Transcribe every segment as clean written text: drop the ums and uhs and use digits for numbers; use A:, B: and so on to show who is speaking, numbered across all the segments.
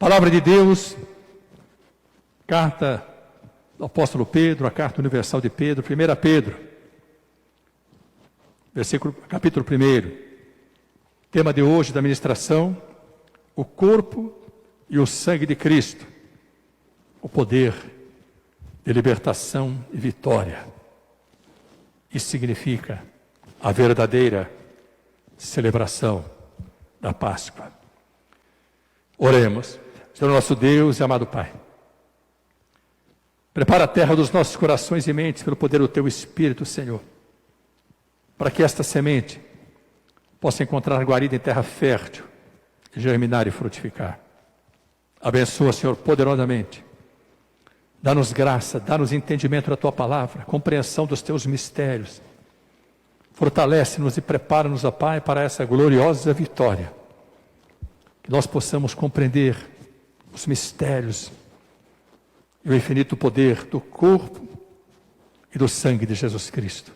A: Palavra de Deus, carta do apóstolo Pedro, a carta universal de Pedro, 1 Pedro, capítulo 1. Tema de hoje da ministração: o corpo e o sangue de Cristo, o poder de libertação e vitória. Isso significa a verdadeira celebração da Páscoa. Oremos. Senhor nosso Deus e amado Pai, prepara a terra dos nossos corações e mentes pelo poder do Teu Espírito, Senhor, para que esta semente possa encontrar guarida em terra fértil, germinar e frutificar. Abençoa, Senhor, poderosamente. Dá-nos graça, dá-nos entendimento da Tua palavra, compreensão dos Teus mistérios. Fortalece-nos e prepara-nos, ó Pai, para essa gloriosa vitória. Que nós possamos compreender os mistérios e o infinito poder do corpo e do sangue de Jesus Cristo.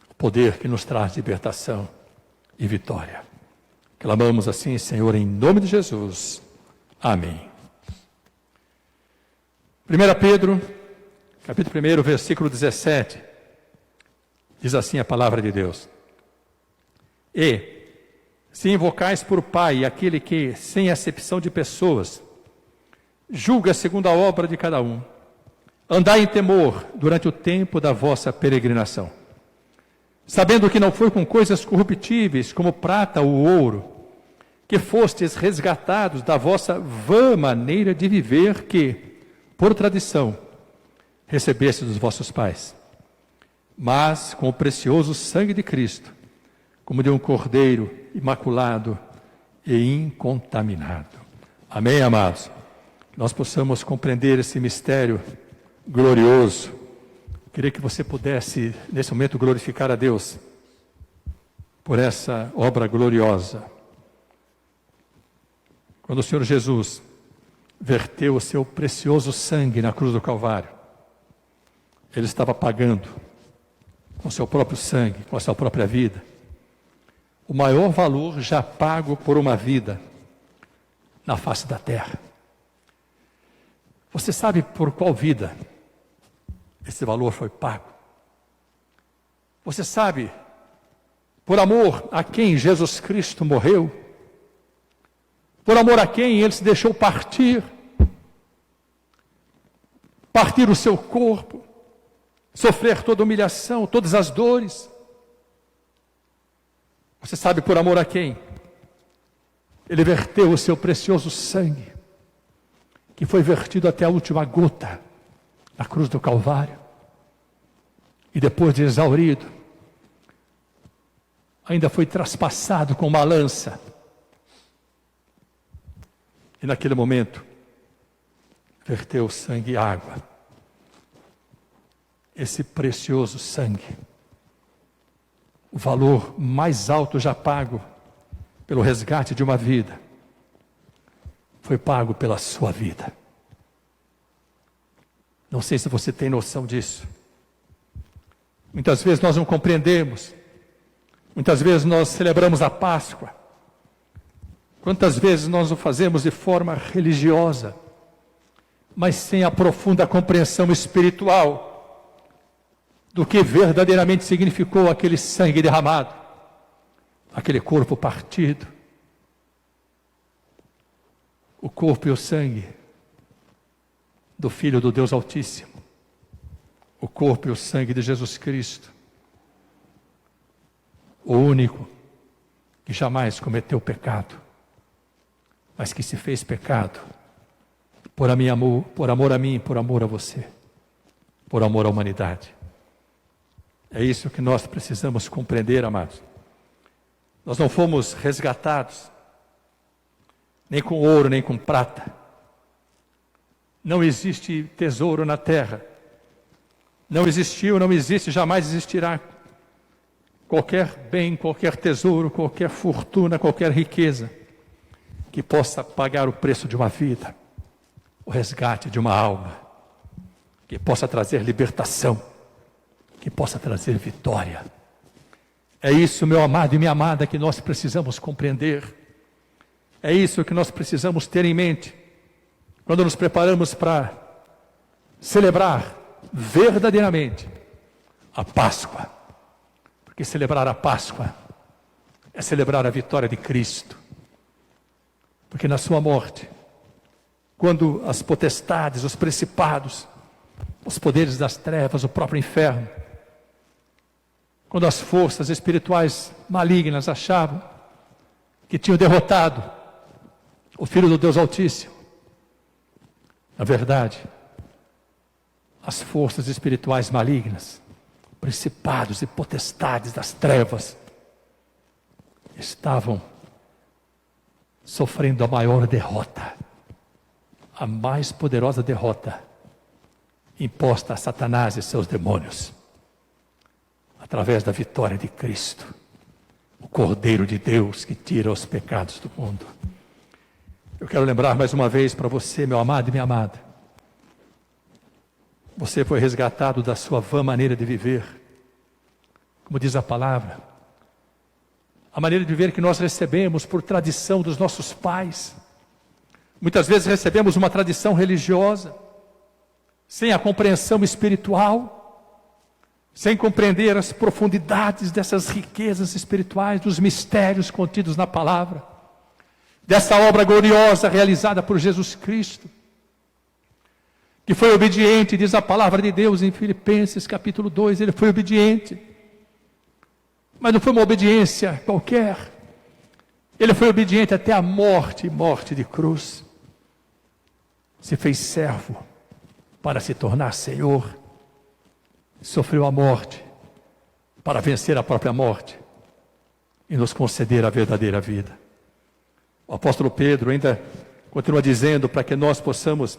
A: O poder que nos traz libertação e vitória. Clamamos assim, Senhor, em nome de Jesus. Amém. 1 Pedro, capítulo 1, versículo 17, diz assim a palavra de Deus: E, se invocais por Pai aquele que, sem acepção de pessoas, julga segundo a obra de cada um, andai em temor durante o tempo da vossa peregrinação, sabendo que não foi com coisas corruptíveis, como prata ou ouro, que fostes resgatados da vossa vã maneira de viver que, por tradição, recebeste dos vossos pais, mas com o precioso sangue de Cristo, como de um cordeiro imaculado e incontaminado. Amém, amados? Que nós possamos compreender esse mistério glorioso. Queria que você pudesse, nesse momento, glorificar a Deus por essa obra gloriosa. Quando o Senhor Jesus verteu o seu precioso sangue na cruz do Calvário, Ele estava pagando com o seu próprio sangue, com a sua própria vida, o maior valor já pago por uma vida na face da terra. Você sabe por qual vida esse valor foi pago? Você sabe por amor a quem Jesus Cristo morreu? Por amor a quem Ele se deixou partir o seu corpo, sofrer toda humilhação, todas as dores? Você sabe por amor a quem Ele verteu o seu precioso sangue, que foi vertido até a última gota na cruz do Calvário, e depois de exaurido, ainda foi traspassado com uma lança, e naquele momento verteu sangue e água, esse precioso sangue, o valor mais alto já pago pelo resgate de uma vida, foi pago pela sua vida. Não sei se você tem noção disso. Muitas vezes nós não compreendemos. Muitas vezes nós celebramos a Páscoa. Quantas vezes nós o fazemos de forma religiosa, mas sem a profunda compreensão espiritual do que verdadeiramente significou aquele sangue derramado, aquele corpo partido, o corpo e o sangue do Filho do Deus Altíssimo, o corpo e o sangue de Jesus Cristo, o único que jamais cometeu pecado, mas que se fez pecado por amor a mim, por amor a você, por amor à humanidade. É isso que nós precisamos compreender, amados. Nós não fomos resgatados nem com ouro, nem com prata. Não existe tesouro na terra. Não existiu, não existe, jamais existirá qualquer bem, qualquer tesouro, qualquer fortuna, qualquer riqueza que possa pagar o preço de uma vida, o resgate de uma alma, que possa trazer libertação, que possa trazer vitória. É isso, meu amado e minha amada, que nós precisamos compreender. É isso que nós precisamos ter em mente. quando nos preparamos para celebrar verdadeiramente a Páscoa. Porque celebrar a Páscoa é celebrar a vitória de Cristo. Porque na sua morte, quando as potestades, os principados, os poderes das trevas, o próprio inferno, quando as forças espirituais malignas achavam que tinham derrotado o Filho do Deus Altíssimo, na verdade, as forças espirituais malignas, principados e potestades das trevas, estavam sofrendo a maior derrota, a mais poderosa derrota imposta a Satanás e seus demônios, através da vitória de Cristo, o Cordeiro de Deus que tira os pecados do mundo. Eu quero lembrar mais uma vez para você, meu amado e minha amada, você foi resgatado da sua vã maneira de viver, como diz a palavra, a maneira de viver que nós recebemos por tradição dos nossos pais. Muitas vezes recebemos uma tradição religiosa, sem a compreensão espiritual, sem compreender as profundidades dessas riquezas espirituais, dos mistérios contidos na palavra, dessa obra gloriosa realizada por Jesus Cristo, que foi obediente, diz a palavra de Deus em Filipenses capítulo 2, ele foi obediente, mas não foi uma obediência qualquer, ele foi obediente até a morte, morte de cruz, se fez servo para se tornar Senhor, sofreu a morte para vencer a própria morte e nos conceder a verdadeira vida. O apóstolo Pedro ainda continua dizendo, para que nós possamos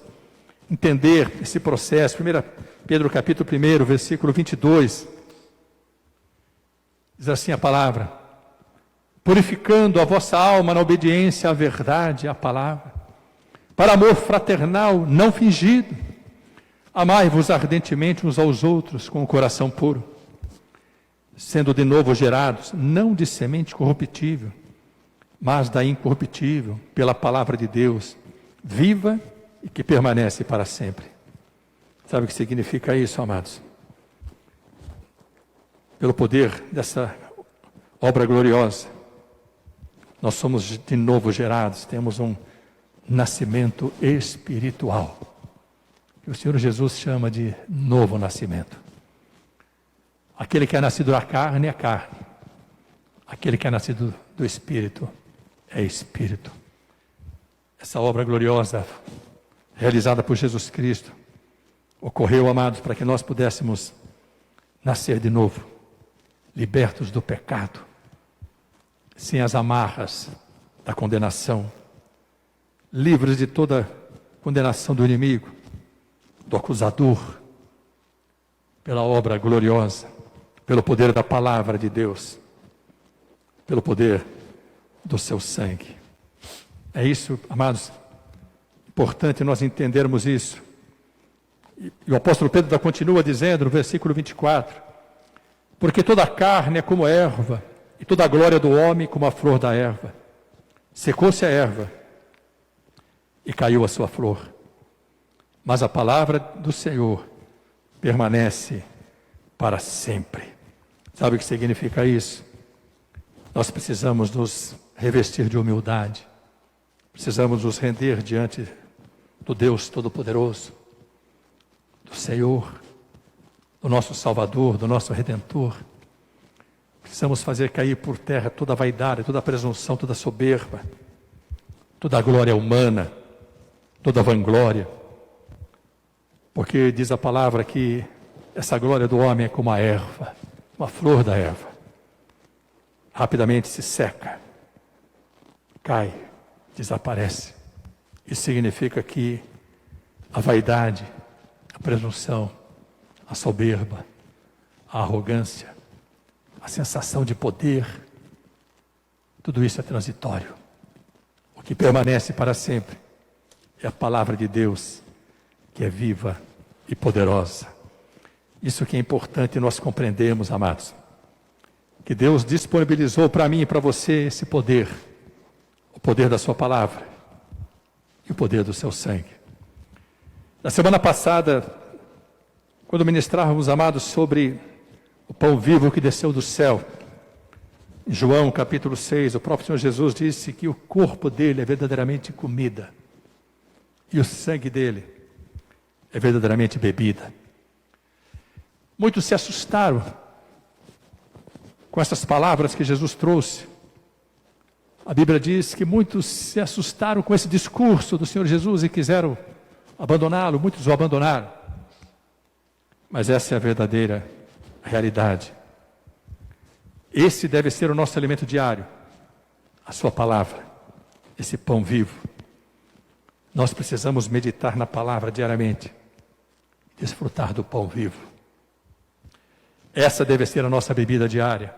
A: entender esse processo, 1 Pedro capítulo 1, versículo 22, diz assim a palavra: purificando a vossa alma na obediência à verdade, à palavra, para amor fraternal não fingido, amai-vos ardentemente uns aos outros com o coração puro, sendo de novo gerados, não de semente corruptível, mas da incorruptível, pela palavra de Deus, viva e que permanece para sempre. Sabe o que significa isso, amados? Pelo poder dessa obra gloriosa, nós somos de novo gerados, temos um nascimento espiritual, que o Senhor Jesus chama de novo nascimento. Aquele que é nascido da carne é carne, aquele que é nascido do Espírito é Espírito. Essa obra gloriosa, realizada por Jesus Cristo, ocorreu, amados, para que nós pudéssemos nascer de novo, libertos do pecado, sem as amarras da condenação, livres de toda condenação do inimigo, do acusador, pela obra gloriosa, pelo poder da palavra de Deus, pelo poder do seu sangue. É isso, amados, importante nós entendermos isso. E o apóstolo Pedro continua dizendo no versículo 24: porque toda a carne é como erva, e toda a glória do homem como a flor da erva. Secou-se a erva, e caiu a sua flor. Mas a palavra do Senhor permanece para sempre. Sabe o que significa isso? Nós precisamos nos revestir de humildade. Precisamos nos render diante do Deus Todo-Poderoso, do Senhor, do nosso Salvador, do nosso Redentor. Precisamos fazer cair por terra toda a vaidade, toda a presunção, toda a soberba, toda a glória humana, toda a vanglória. Porque diz a palavra que essa glória do homem é como a erva, uma flor da erva. Rapidamente se seca, cai, desaparece. Isso significa que a vaidade, a presunção, a soberba, a arrogância, a sensação de poder, tudo isso é transitório. O que permanece para sempre é a palavra de Deus, que é viva e poderosa. Isso que é importante nós compreendermos, amados. Que Deus disponibilizou para mim e para você esse poder, o poder da sua palavra e o poder do seu sangue. Na semana passada, quando ministrávamos, amados, sobre o pão vivo que desceu do céu, em João capítulo 6, o próprio Senhor Jesus disse que o corpo dele é verdadeiramente comida e o sangue dele é verdadeiramente bebida. Muitos se assustaram com essas palavras que Jesus trouxe. A Bíblia diz que muitos se assustaram com esse discurso do Senhor Jesus e quiseram abandoná-lo, muitos o abandonaram. Mas essa é a verdadeira realidade. Esse deve ser o nosso alimento diário, a sua palavra, esse pão vivo. Nós precisamos meditar na palavra diariamente, desfrutar do pão vivo. Essa deve ser a nossa bebida diária.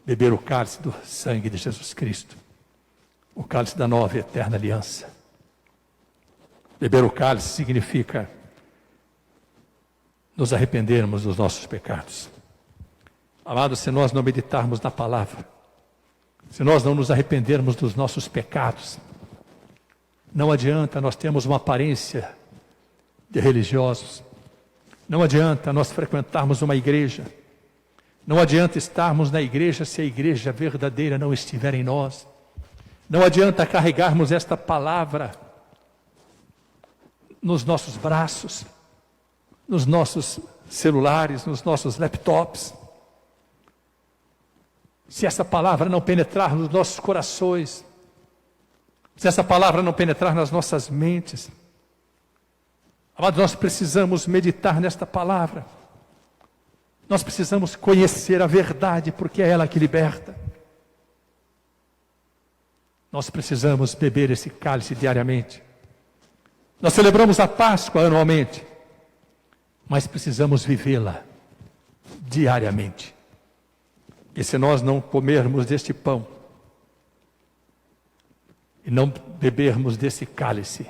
A: Beber o cálice do sangue de Jesus Cristo, o cálice da nova e eterna aliança. Beber o cálice significa nos arrependermos dos nossos pecados. Amados, se nós não meditarmos na palavra, se nós não nos arrependermos dos nossos pecados, não adianta nós termos uma aparência de religiosos, não adianta nós frequentarmos uma igreja, não adianta estarmos na igreja se a igreja verdadeira não estiver em nós, não adianta carregarmos esta palavra nos nossos braços, nos nossos celulares, nos nossos laptops, se essa palavra não penetrar nos nossos corações, se essa palavra não penetrar nas nossas mentes. Amados, nós precisamos meditar nesta palavra. Nós precisamos conhecer a verdade, porque é ela que liberta. Nós precisamos beber esse cálice diariamente. Nós celebramos a Páscoa anualmente, mas precisamos vivê-la diariamente. E se nós não comermos deste pão e não bebermos desse cálice,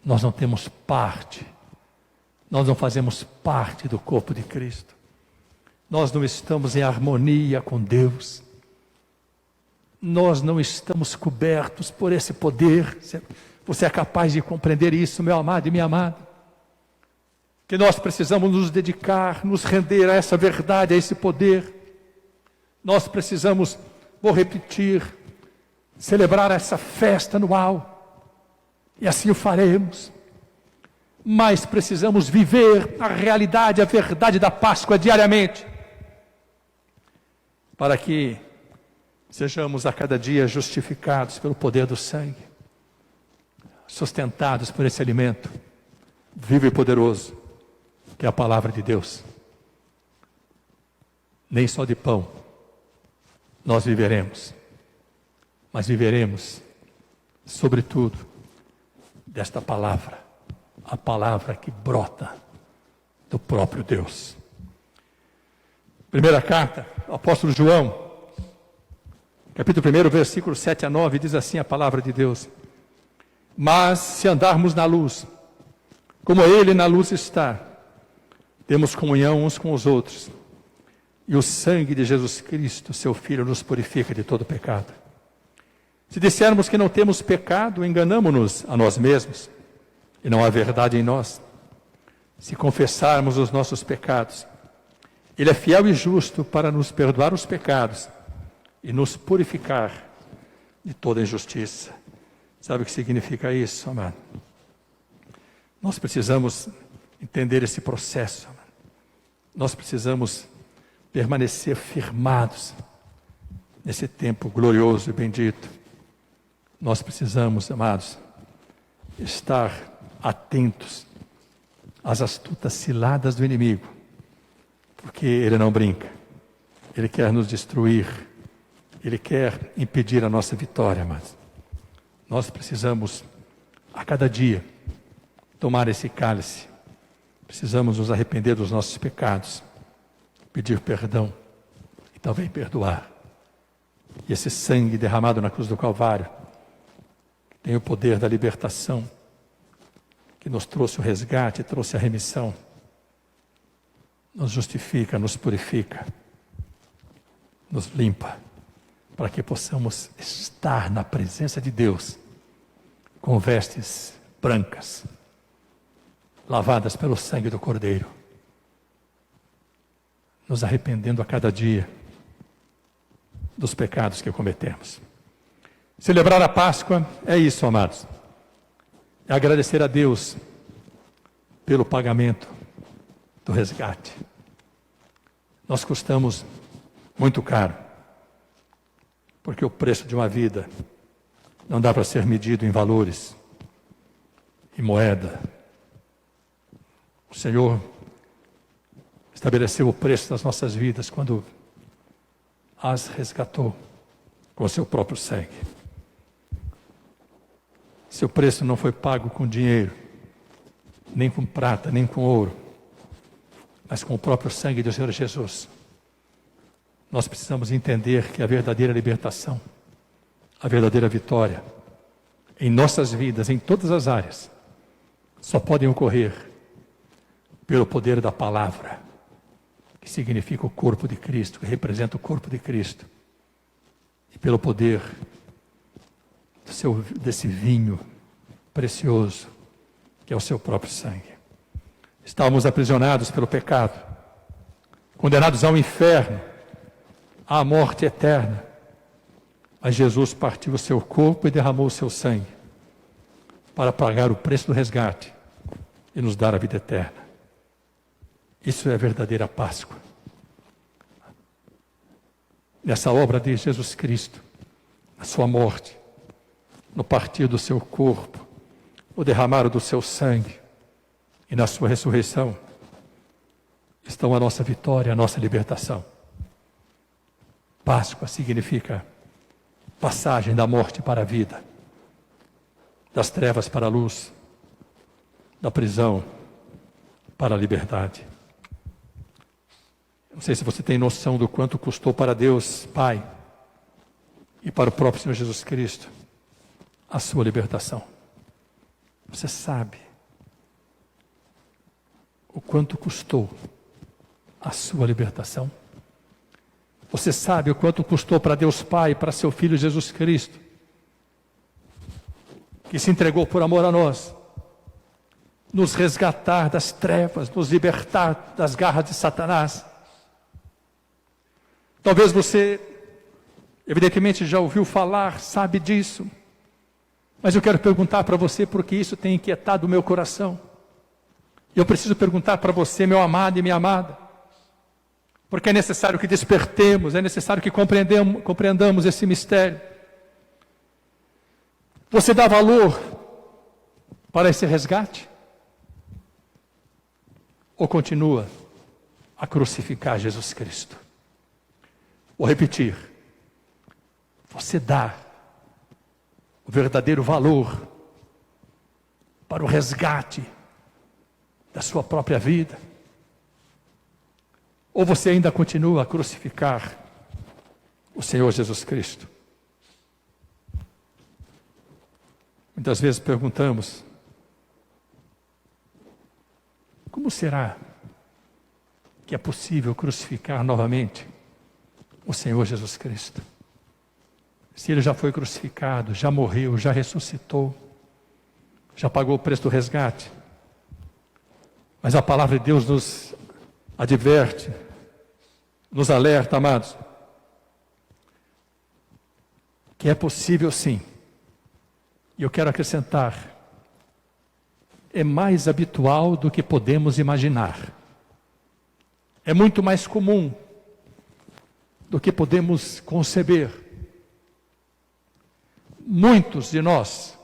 A: nós não temos parte, nós não fazemos parte do corpo de Cristo. Nós não estamos em harmonia com Deus. Nós não estamos cobertos por esse poder. Você é capaz de compreender isso, meu amado e minha amada? Que nós precisamos nos dedicar, nos render a essa verdade, a esse poder. Nós precisamos, vou repetir, celebrar essa festa anual. E assim o faremos. Mas precisamos viver a realidade, a verdade da Páscoa diariamente. Para que sejamos a cada dia justificados pelo poder do sangue. Sustentados por esse alimento vivo e poderoso, que é a palavra de Deus. Nem só de pão nós viveremos, mas viveremos, sobretudo, desta palavra, a palavra que brota do próprio Deus. Primeira carta, o apóstolo João, capítulo 1, versículo 7 a 9, diz assim a palavra de Deus: mas se andarmos na luz, como Ele na luz está, temos comunhão uns com os outros, e o sangue de Jesus Cristo, seu Filho, nos purifica de todo pecado. Se dissermos que não temos pecado, enganamo-nos a nós mesmos, e não há verdade em nós. Se confessarmos os nossos pecados, Ele é fiel e justo para nos perdoar os pecados e nos purificar de toda injustiça. Sabe o que significa isso, amado? Nós precisamos entender esse processo, amado. Nós precisamos permanecer firmados nesse tempo glorioso e bendito. Nós precisamos, amados, estar atentos às astutas ciladas do inimigo, porque ele não brinca, ele quer nos destruir, ele quer impedir a nossa vitória, amados. Nós precisamos, a cada dia, tomar esse cálice, precisamos nos arrepender dos nossos pecados, pedir perdão e também perdoar. E esse sangue derramado na cruz do Calvário tem o poder da libertação, que nos trouxe o resgate, trouxe a remissão, nos justifica, nos purifica, nos limpa, para que possamos estar na presença de Deus com vestes brancas, lavadas pelo sangue do Cordeiro, nos arrependendo a cada dia dos pecados que cometemos. Celebrar a Páscoa é isso, amados. É agradecer a Deus pelo pagamento do resgate. Nós custamos muito caro, porque o preço de uma vida não dá para ser medido em valores e moeda. O Senhor estabeleceu o preço das nossas vidas quando as resgatou com o seu próprio sangue. Seu preço não foi pago com dinheiro, nem com prata, nem com ouro, mas com o próprio sangue do Senhor Jesus. Nós precisamos entender que a verdadeira libertação, a verdadeira vitória, em nossas vidas, em todas as áreas, só podem ocorrer pelo poder da palavra, que significa o corpo de Cristo, que representa o corpo de Cristo, e pelo poder desse vinho precioso, que é o seu próprio sangue. Estávamos aprisionados pelo pecado, condenados ao inferno, à morte eterna, mas Jesus partiu o seu corpo e derramou o seu sangue para pagar o preço do resgate e nos dar a vida eterna. Isso é a verdadeira Páscoa. Nessa obra de Jesus Cristo, a sua morte, no partir do seu corpo, o derramar do seu sangue e na sua ressurreição, estão a nossa vitória, a nossa libertação. Páscoa significa passagem da morte para a vida, das trevas para a luz, da prisão para a liberdade. Não sei se você tem noção do quanto custou para Deus Pai e para o próprio Senhor Jesus Cristo a sua libertação. Você sabe o quanto custou a sua libertação? Você sabe o quanto custou para Deus Pai, para seu Filho Jesus Cristo, que se entregou por amor a nós, nos resgatar das trevas, nos libertar das garras de Satanás? Talvez você, evidentemente, já ouviu falar, sabe disso, mas eu quero perguntar para você, porque isso tem inquietado o meu coração. Eu preciso perguntar para você, meu amado e minha amada, porque é necessário que despertemos, é necessário que compreendamos esse mistério. Você dá valor para esse resgate? Ou continua a crucificar Jesus Cristo? Vou repetir. Você dá o verdadeiro valor para o resgate da sua própria vida? Ou você ainda continua a crucificar o Senhor Jesus Cristo? Muitas vezes perguntamos, como será que é possível crucificar novamente o Senhor Jesus Cristo? Se Ele já foi crucificado, já morreu, já ressuscitou, já pagou o preço do resgate. Mas a palavra de Deus nos adverte, nos alerta, amados, que é possível sim. E eu quero acrescentar, é mais habitual do que podemos imaginar. É muito mais comum do que podemos conceber. Muitos de nós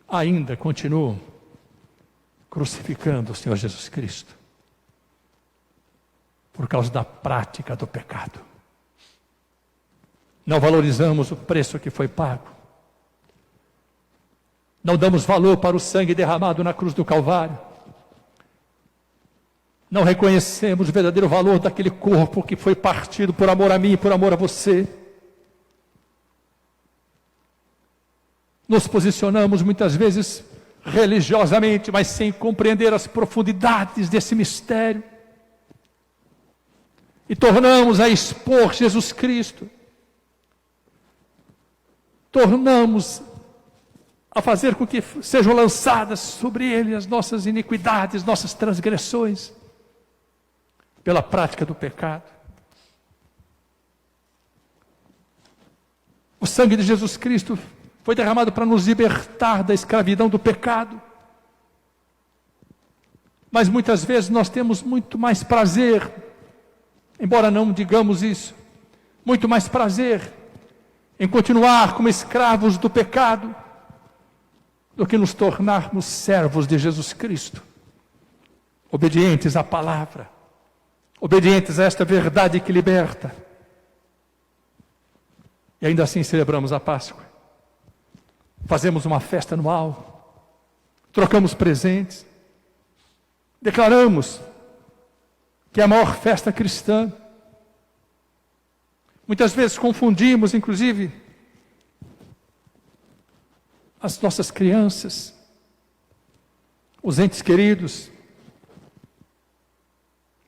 A: ainda continuam crucificando o Senhor Jesus Cristo por causa da prática do pecado. Não valorizamos o preço que foi pago. Não damos valor para o sangue derramado na cruz do Calvário. Não reconhecemos o verdadeiro valor daquele corpo que foi partido por amor a mim e por amor a você. Nos posicionamos muitas vezes religiosamente, mas sem compreender as profundidades desse mistério. E tornamos a expor Jesus Cristo. Tornamos a fazer com que sejam lançadas sobre ele as nossas iniquidades, nossas transgressões, pela prática do pecado. O sangue de Jesus Cristo foi derramado para nos libertar da escravidão do pecado. Mas muitas vezes nós temos muito mais prazer, embora não digamos isso, muito mais prazer em continuar como escravos do pecado, do que nos tornarmos servos de Jesus Cristo, obedientes à palavra, obedientes a esta verdade que liberta. E ainda assim celebramos a Páscoa, fazemos uma festa anual, trocamos presentes, declaramos que é a maior festa cristã. Muitas vezes confundimos, inclusive, as nossas crianças, os entes queridos,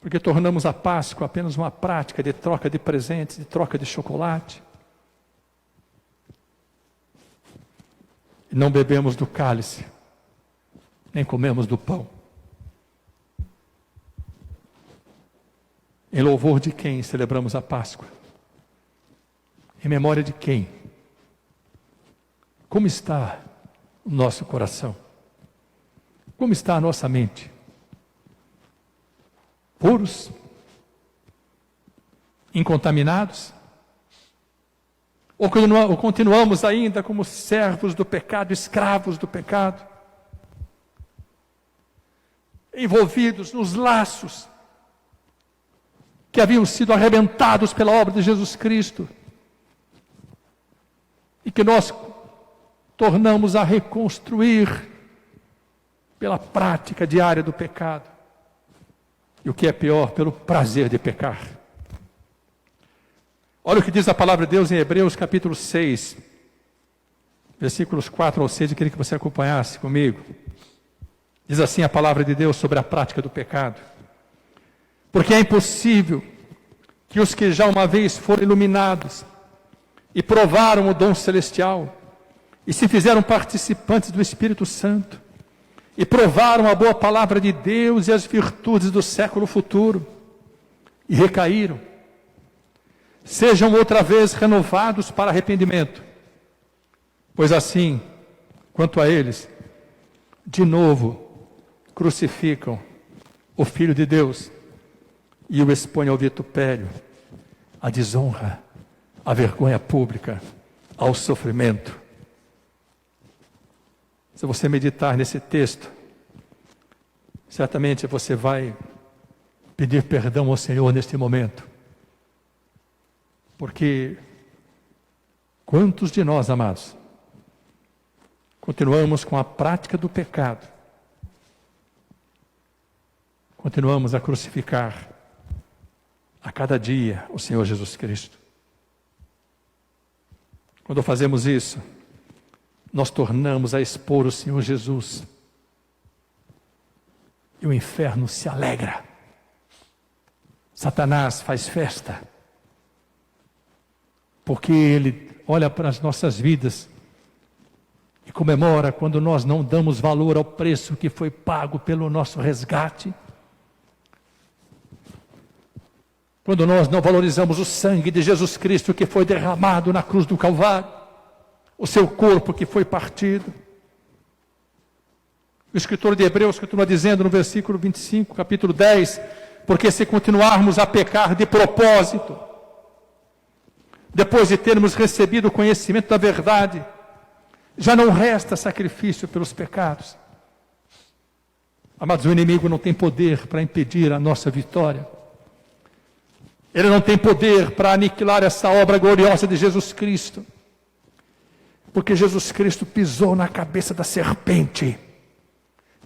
A: porque tornamos a Páscoa apenas uma prática de troca de presentes, de troca de chocolate. E não bebemos do cálice, nem comemos do pão. Em louvor de quem celebramos a Páscoa? Em memória de quem? Como está o nosso coração? Como está a nossa mente? Puros? Incontaminados? Ou continuamos ainda como servos do pecado, escravos do pecado? Envolvidos nos laços que haviam sido arrebentados pela obra de Jesus Cristo e que nós tornamos a reconstruir pela prática diária do pecado. E o que é pior, pelo prazer de pecar. Olha o que diz a palavra de Deus em Hebreus capítulo 6, versículos 4 ao 6, eu queria que você acompanhasse comigo. Diz assim a palavra de Deus sobre a prática do pecado. Porque é impossível que os que já uma vez foram iluminados e provaram o dom celestial, e se fizeram participantes do Espírito Santo, e provaram a boa palavra de Deus e as virtudes do século futuro, e recaíram, sejam outra vez renovados para arrependimento, pois assim, quanto a eles, de novo crucificam o Filho de Deus e o expõem ao vitupério, à desonra, à vergonha pública, ao sofrimento. Se você meditar nesse texto, certamente você vai pedir perdão ao Senhor neste momento. Porque quantos de nós, amados, continuamos com a prática do pecado, continuamos a crucificar a cada dia o Senhor Jesus Cristo. Quando fazemos isso, nós tornamos a expor o Senhor Jesus. E o inferno se alegra. Satanás faz festa. Porque ele olha para as nossas vidas e comemora quando nós não damos valor ao preço que foi pago pelo nosso resgate. Quando nós não valorizamos o sangue de Jesus Cristo que foi derramado na cruz do Calvário, o seu corpo que foi partido. O escritor de Hebreus continua dizendo no versículo 25, capítulo 10, porque se continuarmos a pecar de propósito, depois de termos recebido o conhecimento da verdade, já não resta sacrifício pelos pecados. Amados, o inimigo não tem poder para impedir a nossa vitória. Ele não tem poder para aniquilar essa obra gloriosa de Jesus Cristo. Porque Jesus Cristo pisou na cabeça da serpente,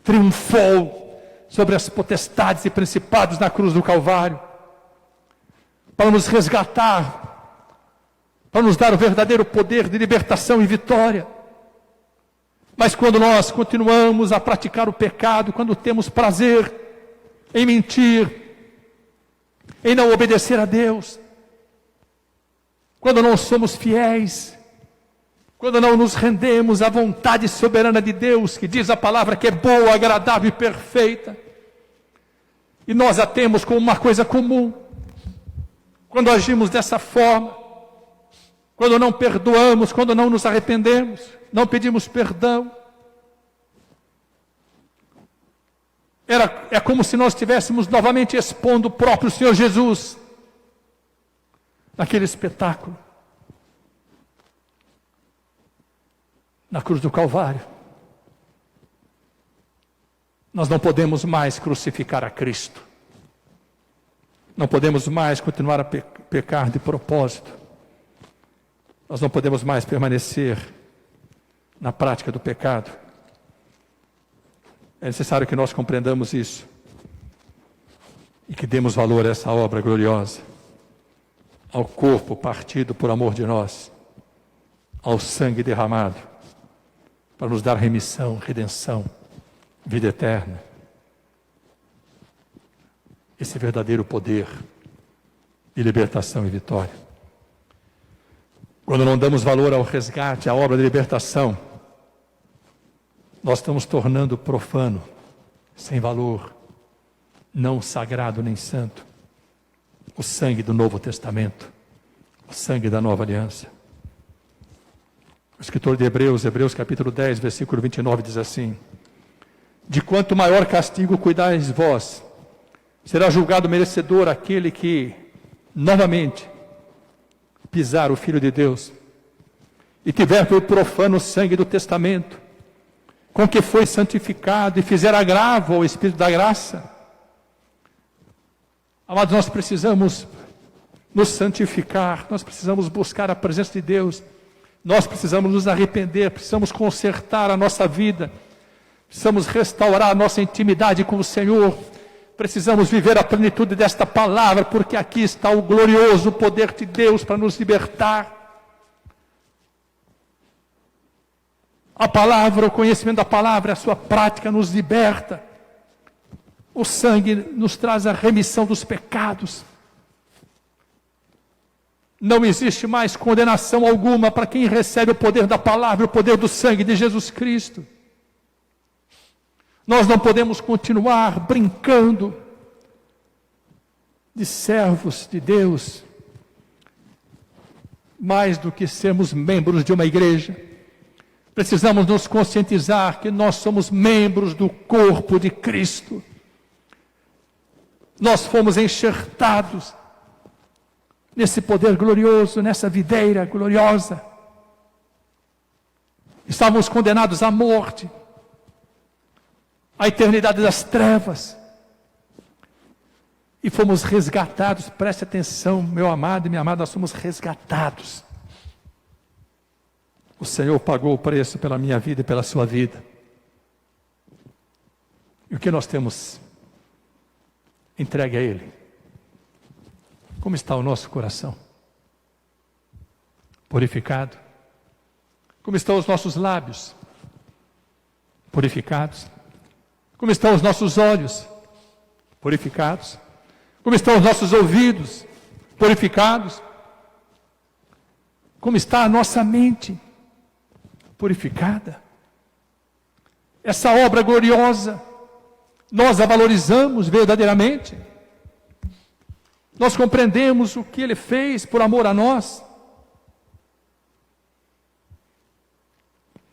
A: triunfou sobre as potestades e principados na cruz do Calvário, para nos resgatar, para nos dar o verdadeiro poder de libertação e vitória. Mas quando nós continuamos a praticar o pecado, quando temos prazer em mentir, em não obedecer a Deus, quando não somos fiéis, quando não nos rendemos à vontade soberana de Deus, que diz a palavra que é boa, agradável e perfeita, e nós a temos como uma coisa comum, quando agimos dessa forma, quando não perdoamos, quando não nos arrependemos, não pedimos perdão, é como se nós estivéssemos novamente expondo o próprio Senhor Jesus naquele espetáculo, na cruz do Calvário. Nós não podemos mais crucificar a Cristo. Não podemos mais continuar a pecar de propósito. Nós não podemos mais permanecer na prática do pecado. É necessário que nós compreendamos isso e que demos valor a essa obra gloriosa, ao corpo partido por amor de nós, ao sangue derramado, para nos dar remissão, redenção, vida eterna. Esse verdadeiro poder de libertação e vitória. Quando não damos valor ao resgate, à obra de libertação, nós estamos tornando profano, sem valor, não sagrado nem santo, o sangue do Novo Testamento, o sangue da Nova Aliança. O escritor de Hebreus capítulo 10, versículo 29, diz assim: de quanto maior castigo cuidais vós, será julgado merecedor aquele que, novamente, pisar o Filho de Deus, e tiver por profano o sangue do testamento, com que foi santificado, e fizer agravo ao Espírito da graça. Amados, nós precisamos nos santificar, nós precisamos buscar a presença de Deus, nós precisamos nos arrepender, precisamos consertar a nossa vida, precisamos restaurar a nossa intimidade com o Senhor, precisamos viver a plenitude desta palavra, porque aqui está o glorioso poder de Deus para nos libertar. A palavra, o conhecimento da palavra, a sua prática nos liberta. O sangue nos traz a remissão dos pecados. Não existe mais condenação alguma para quem recebe o poder da palavra, o poder do sangue de Jesus Cristo. Nós não podemos continuar brincando de servos de Deus, mais do que sermos membros de uma igreja. Precisamos nos conscientizar que nós somos membros do corpo de Cristo. Nós fomos enxertados nesse poder glorioso, nessa videira gloriosa. Estávamos condenados à morte, à eternidade das trevas, e fomos resgatados. Preste atenção, meu amado e minha amada, nós somos resgatados. O Senhor pagou o preço pela minha vida e pela sua vida. E o que nós temos entregue a Ele? Como está o nosso coração? Purificado? Como estão os nossos lábios? Purificados? Como estão os nossos olhos? Purificados? Como estão os nossos ouvidos? Purificados? Como está a nossa mente? Purificada? Essa obra gloriosa, nós a valorizamos verdadeiramente? Nós compreendemos o que Ele fez por amor a nós?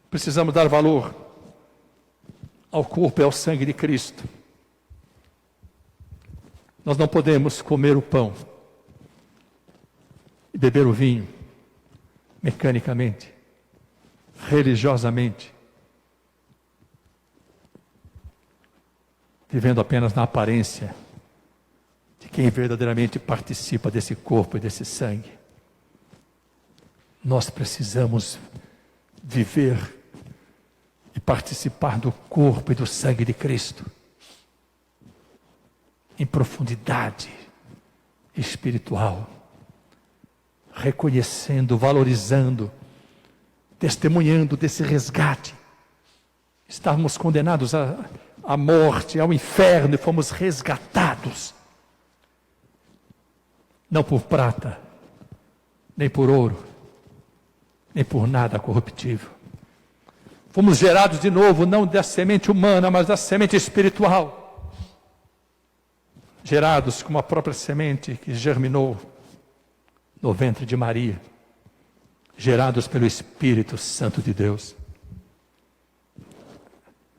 A: Precisamos dar valor ao corpo e ao sangue de Cristo. Nós não podemos comer o pão e beber o vinho mecanicamente, religiosamente, vivendo apenas na aparência de quem verdadeiramente participa desse corpo e desse sangue. Nós precisamos viver e participar do corpo e do sangue de Cristo em profundidade espiritual, reconhecendo, valorizando, testemunhando desse resgate. Estávamos condenados à morte, ao inferno, e fomos resgatados, não por prata, nem por ouro, nem por nada corruptível. Fomos gerados de novo, não da semente humana, mas da semente espiritual. Gerados como a própria semente que germinou no ventre de Maria. Gerados pelo Espírito Santo de Deus.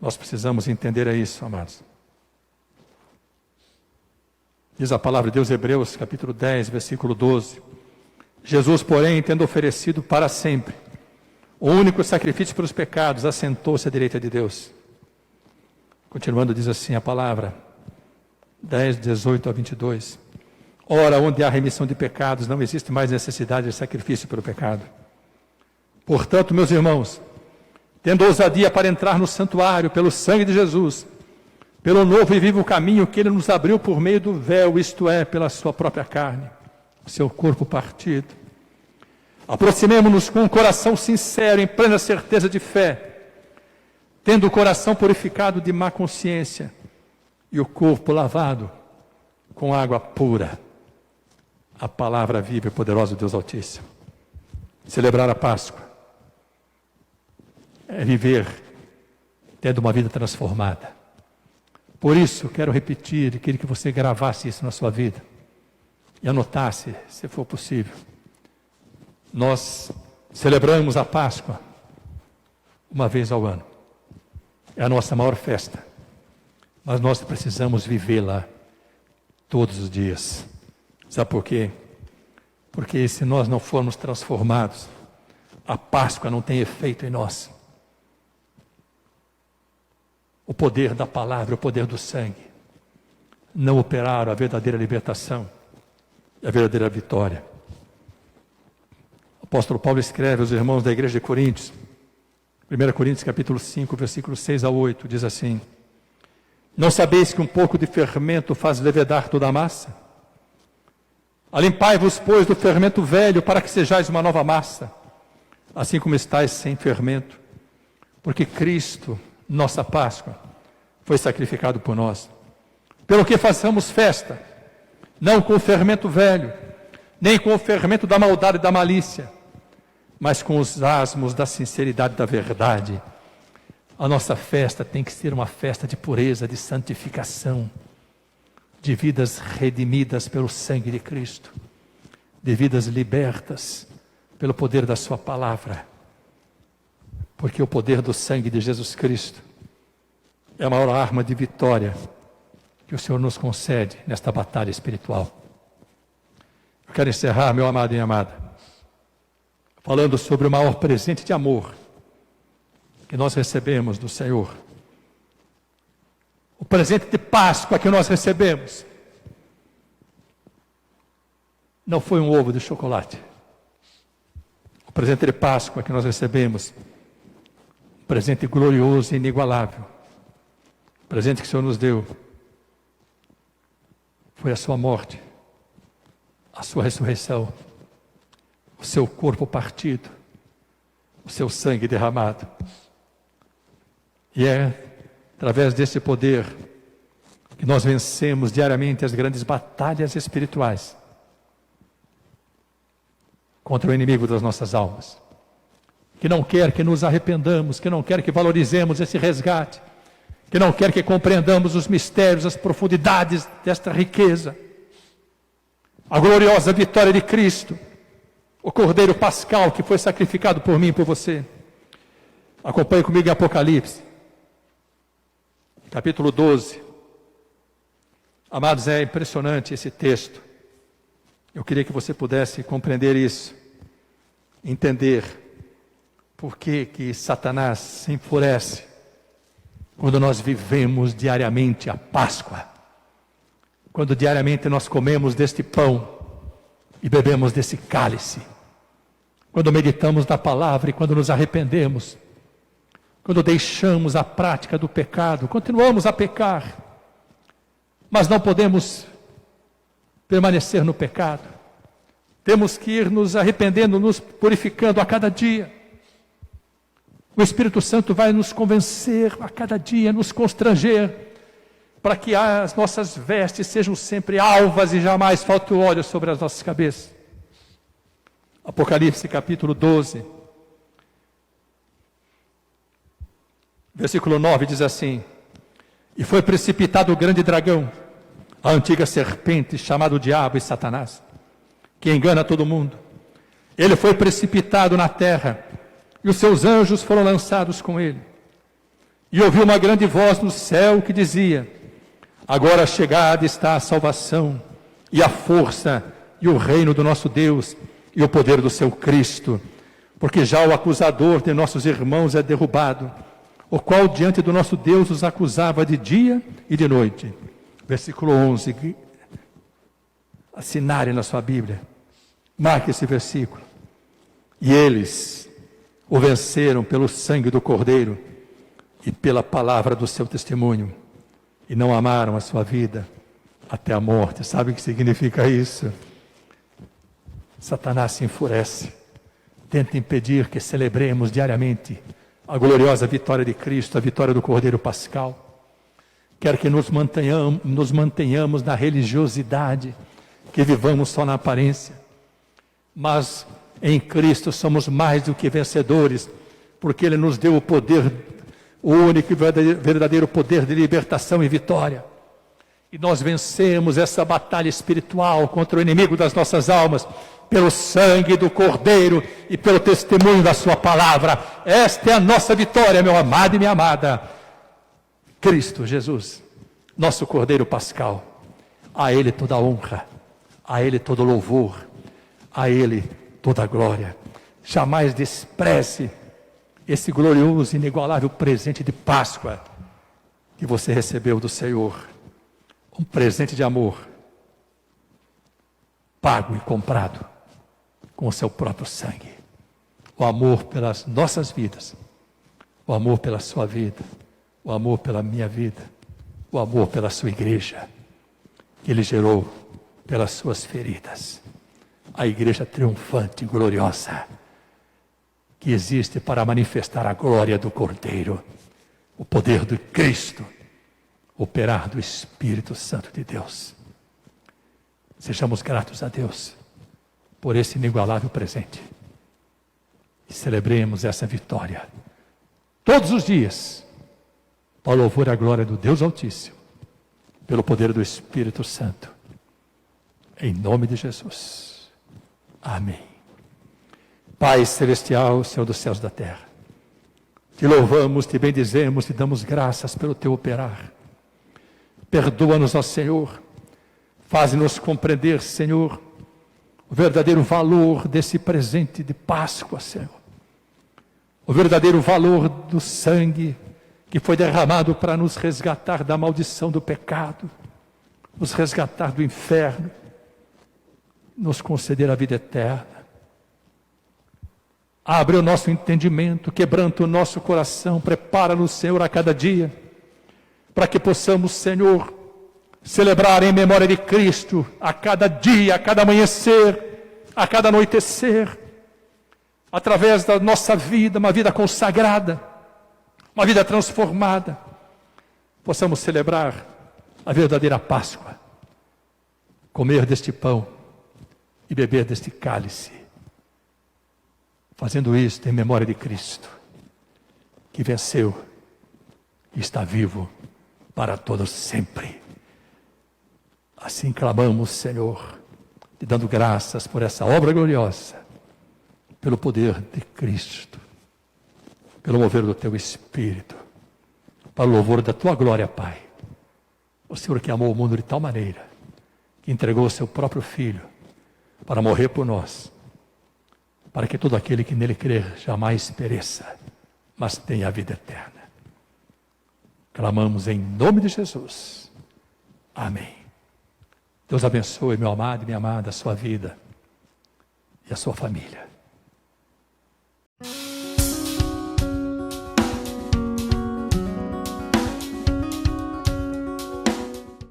A: Nós precisamos entender isso, amados. Diz a palavra de Deus, Hebreus, capítulo 10, versículo 12. Jesus, porém, tendo oferecido para sempre o único sacrifício pelos pecados, assentou-se à direita de Deus. Continuando, diz assim a palavra, 10, 18 a 22. Ora, onde há remissão de pecados, não existe mais necessidade de sacrifício pelo pecado. Portanto, meus irmãos, tendo ousadia para entrar no santuário pelo sangue de Jesus, pelo novo e vivo caminho que Ele nos abriu por meio do véu, isto é, pela sua própria carne, o seu corpo partido. Aproximemo-nos com um coração sincero, em plena certeza de fé, tendo o coração purificado de má consciência e o corpo lavado com água pura. A palavra viva e poderosa de Deus Altíssimo. Celebrar a Páscoa é viver tendo uma vida transformada. Por isso, quero repetir, queria que você gravasse isso na sua vida e anotasse, se for possível. Nós celebramos a Páscoa uma vez ao ano. É a nossa maior festa. Mas nós precisamos vivê-la todos os dias. Sabe por quê? Porque se nós não formos transformados, a Páscoa não tem efeito em nós. O poder da palavra, o poder do sangue, não operaram a verdadeira libertação e a verdadeira vitória. O apóstolo Paulo escreve aos irmãos da igreja de Coríntios, 1 Coríntios capítulo 5, versículos 6 a 8, diz assim: não sabeis que um pouco de fermento faz levedar toda a massa? Alimpai-vos, pois, do fermento velho, para que sejais uma nova massa, assim como estáis sem fermento, porque Cristo, nossa Páscoa, foi sacrificado por nós. Pelo que façamos festa, não com o fermento velho, nem com o fermento da maldade e da malícia, mas com os asmos da sinceridade e da verdade. A nossa festa tem que ser uma festa de pureza, de santificação, de vidas redimidas pelo sangue de Cristo, de vidas libertas pelo poder da sua palavra, porque o poder do sangue de Jesus Cristo é a maior arma de vitória que o Senhor nos concede nesta batalha espiritual. Eu quero encerrar, meu amado e amada, falando sobre o maior presente de amor que nós recebemos do Senhor. O presente de Páscoa que nós recebemos não foi um ovo de chocolate. O presente de Páscoa que nós recebemos, um presente glorioso e inigualável, o presente que o Senhor nos deu, foi a sua morte, a sua ressurreição, o seu corpo partido, o seu sangue derramado. E é através desse poder que nós vencemos diariamente as grandes batalhas espirituais contra o inimigo das nossas almas, que não quer que nos arrependamos, que não quer que valorizemos esse resgate, que não quer que compreendamos os mistérios, as profundidades desta riqueza. A gloriosa vitória de Cristo, o Cordeiro Pascal que foi sacrificado por mim e por você. Acompanhe comigo em Apocalipse, capítulo 12. Amados, é impressionante esse texto. Eu queria que você pudesse compreender isso, entender por que Satanás se enfurece quando nós vivemos diariamente a Páscoa, quando diariamente nós comemos deste pão e bebemos desse cálice, quando meditamos na palavra e quando nos arrependemos, quando deixamos a prática do pecado, continuamos a pecar, mas não podemos permanecer no pecado. Temos que ir nos arrependendo, nos purificando a cada dia. O Espírito Santo vai nos convencer a cada dia, nos constranger, para que as nossas vestes sejam sempre alvas e jamais falte óleo sobre as nossas cabeças. Apocalipse capítulo 12, Versículo 9 diz assim: e foi precipitado o grande dragão, a antiga serpente, chamado Diabo e Satanás, que engana todo mundo. Ele foi precipitado na terra, e os seus anjos foram lançados com ele. E ouvi uma grande voz no céu que dizia: agora chegada está a salvação, e a força, e o reino do nosso Deus, e o poder do seu Cristo, porque já o acusador de nossos irmãos é derrubado, o qual diante do nosso Deus os acusava de dia e de noite. Versículo 11, assinare na sua Bíblia, marque esse versículo. E eles o venceram pelo sangue do Cordeiro e pela palavra do seu testemunho, e não amaram a sua vida até a morte. Sabe o que significa isso? Satanás se enfurece, tenta impedir que celebremos diariamente a gloriosa vitória de Cristo, a vitória do Cordeiro Pascal. Quer que nos mantenhamos na religiosidade, que vivamos só na aparência. Mas em Cristo somos mais do que vencedores, porque Ele nos deu o poder, o único e verdadeiro poder de libertação e vitória. E nós vencemos essa batalha espiritual contra o inimigo das nossas almas, pelo sangue do Cordeiro e pelo testemunho da sua palavra. Esta é a nossa vitória, meu amado e minha amada. Cristo Jesus, nosso Cordeiro Pascal. A Ele toda a honra, a Ele todo o louvor, a Ele toda a glória. Jamais despreze esse glorioso e inigualável presente de Páscoa que você recebeu do Senhor. Um presente de amor, pago e comprado com o seu próprio sangue. O amor pelas nossas vidas, o amor pela sua vida, o amor pela minha vida, o amor pela sua igreja, que Ele gerou pelas suas feridas. A igreja triunfante e gloriosa, que existe para manifestar a glória do Cordeiro, o poder do Cristo, operar do Espírito Santo de Deus. Sejamos gratos a Deus por esse inigualável presente. E celebremos essa vitória todos os dias, para o louvor e a glória do Deus Altíssimo, pelo poder do Espírito Santo. Em nome de Jesus. Amém. Pai Celestial, Senhor dos céus e da terra, te louvamos, te bendizemos, te damos graças pelo teu operar. Perdoa-nos, ó Senhor, faz-nos compreender, Senhor, o verdadeiro valor desse presente de Páscoa, Senhor. O verdadeiro valor do sangue que foi derramado para nos resgatar da maldição do pecado, nos resgatar do inferno, nos conceder a vida eterna. Abre o nosso entendimento, quebranta o nosso coração, prepara-nos, Senhor, a cada dia, para que possamos, Senhor, celebrar em memória de Cristo, a cada dia, a cada amanhecer, a cada anoitecer, através da nossa vida, uma vida consagrada, uma vida transformada, possamos celebrar a verdadeira Páscoa, comer deste pão e beber deste cálice, fazendo isto em memória de Cristo, que venceu e está vivo para todos sempre. Assim clamamos, Senhor, te dando graças por essa obra gloriosa, pelo poder de Cristo, pelo mover do teu Espírito, para o louvor da tua glória, Pai. O Senhor que amou o mundo de tal maneira, que entregou o seu próprio Filho para morrer por nós, para que todo aquele que nele crer jamais pereça, mas tenha a vida eterna. Clamamos em nome de Jesus. Amém. Deus abençoe, meu amado e minha amada, a sua vida e a sua família.